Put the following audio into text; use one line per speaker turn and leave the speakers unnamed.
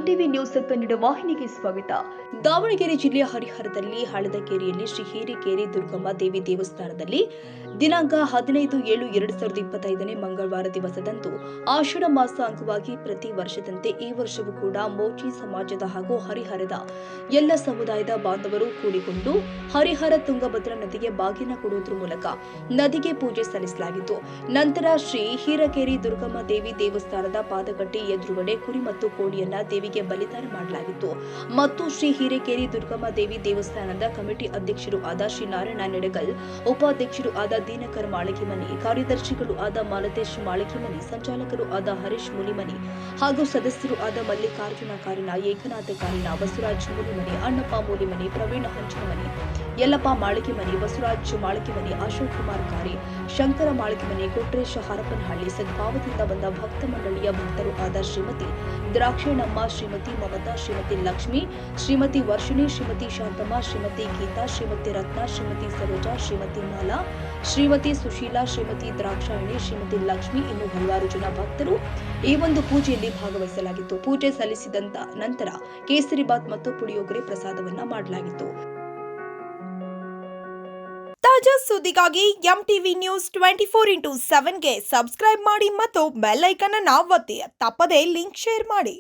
MTV news Kannada ವಾಹಿನಿಗೆ ಸ್ವಾಗತ. ದಾವಣಗೆರೆ ಜಿಲ್ಲೆಯ ಹರಿಹರದಲ್ಲಿ ಹಳದಕೆರೆಯಲ್ಲಿ ಶ್ರೀ ಹಿರೇಕೆರೆ ದುರ್ಗಮ್ಮ ದೇವಿ ದೇವಸ್ಥಾನದಲ್ಲಿ ದಿನಾಂಕ 15/7/2025 ಮಂಗಳವಾರ ದಿವಸದಂದು ಆಷಾಢ ಮಾಸ ಅಂಗವಾಗಿ ಪ್ರತಿ ವರ್ಷದಂತೆ ಈ ವರ್ಷವೂ ಕೂಡ ಮೋಚಿ ಸಮಾಜದ ಹಾಗೂ ಹರಿಹರದ ಎಲ್ಲ ಸಮುದಾಯದ ಬಾಂಧವರು ಕೂಡಿಕೊಂಡು ಹರಿಹರ ತುಂಗಭದ್ರಾ ನದಿಗೆ ಬಾಗಿನ ಕೊಡುವುದರ ಮೂಲಕ ನದಿಗೆ ಪೂಜೆ ಸಲ್ಲಿಸಲಾಗಿತ್ತು. ನಂತರ ಶ್ರೀ ಹಿರೇಕೆರೆ ದುರ್ಗಮ್ಮ ದೇವಿ ದೇವಸ್ಥಾನದ ಪಾದಗಟ್ಟೆ ಎದುರುಗಡೆ ಕುರಿ ಮತ್ತು ಕೋಳಿಯನ್ನ ದೇವಿಗೆ ಬಲಿದಾನ ಮಾಡಲಾಗಿತ್ತು. ಮತ್ತು ಶ್ರೀ ಹಿರೇಕೆರೆ ದುರ್ಗಮ್ಮ ದೇವಿ ದೇವಸ್ಥಾನದ ಕಮಿಟಿ ಅಧ್ಯಕ್ಷರು ಆದ ಶ್ರೀ ನಾರಾಯಣ ನೆಡಗಲ್, ಉಪಾಧ್ಯಕ್ಷರು ಆದ ದೀನಕರ್ ಮಾಳಗಿಮನಿ, ಕಾರ್ಯದರ್ಶಿಗಳು ಆದ ಮಾಲತೇಶ್ ಮಾಳಗಿಮನಿ, ಸಂಚಾಲಕರು ಆದ ಹರೀಶ್ ಮುಲಿಮನಿ ಹಾಗೂ ಸದಸ್ಯರು ಆದ ಮಲ್ಲಿಕಾರ್ಜುನ ಕಾರಿನ, ಏಕನಾಥ ಕಾರಿನ, ಬಸವರಾಜ್ ಮುಲಿಮನಿ, ಅಣ್ಣಪ್ಪ ಮೂಲಿಮನಿ, ಪ್ರವೀಣ್ ಹಂಚನಮನಿ, ಯಲ್ಲಪ್ಪ ಮಾಳಗಿಮನಿ, ಬಸವರಾಜ್ ಮಾಳಗಿಮನಿ, ಅಶೋಕ್ ಕುಮಾರ್ ಕಾರಿ, ಶಂಕರ ಮಾಳಗಿಮನಿ, ಕೊಟ್ರೇಶ್ ಹರಪನಹಳ್ಳಿ, ಸದ್ಭಾವದಿಂದ ಬಂದ ಭಕ್ತ ಮಂಡಳಿಯ ಭಕ್ತರು ಆದ ಶ್ರೀಮತಿ ದ್ರಾಕ್ಷೇಣಮ್ಮ, ಶ್ರೀಮತಿ ಮಮತಾ, ಶ್ರೀಮತಿ ಲಕ್ಷ್ಮಿ, ಶ್ರೀಮತಿ ವರ್ಷಿಣಿ, ಶ್ರೀಮತಿ ಶಾಂತಮ್ಮ, ಶ್ರೀಮತಿ ಗೀತಾ, ಶ್ರೀಮತಿ ರತ್ನ, ಶ್ರೀಮತಿ ಸರೋಜಾ, ಶ್ರೀಮತಿ ಮಾಲಾ, ಶ್ರೀಮತಿ ಸುಶೀಲಾ, ಶ್ರೀಮತಿ ದ್ರಾಕ್ಷಾಯಣಿ, ಶ್ರೀಮತಿ ಲಕ್ಷ್ಮಿ ಇನ್ನು ಹಲವಾರು ಜನ ಭಕ್ತರು ಈ ಒಂದು ಪೂಜೆಯಲ್ಲಿ ಭಾಗವಹಿಸಲಾಗಿತ್ತು. ಪೂಜೆ ಸಲ್ಲಿಸಿದಂತ ನಂತರ ಕೇಸರಿಬಾತ್ ಮತ್ತು ಪುಳಿಯೋಗರೆ ಪ್ರಸಾದವನ್ನ ಮಾಡಲಾಗಿತ್ತು.
ತಾಜಾ ಸುದ್ದಿಗಾಗಿ ಎಂಟಿವಿ ನ್ಯೂಸ್ 24x7ಗೆ ಸಬ್ಸ್ಕ್ರೈಬ್ ಮಾಡಿ ಮತ್ತು ಬೆಲ್ ಐಕಾನ್ ಅನ್ನು ಒತ್ತಿ. ತಪ್ಪದೇ ಲಿಂಕ್ ಶೇರ್ ಮಾಡಿ.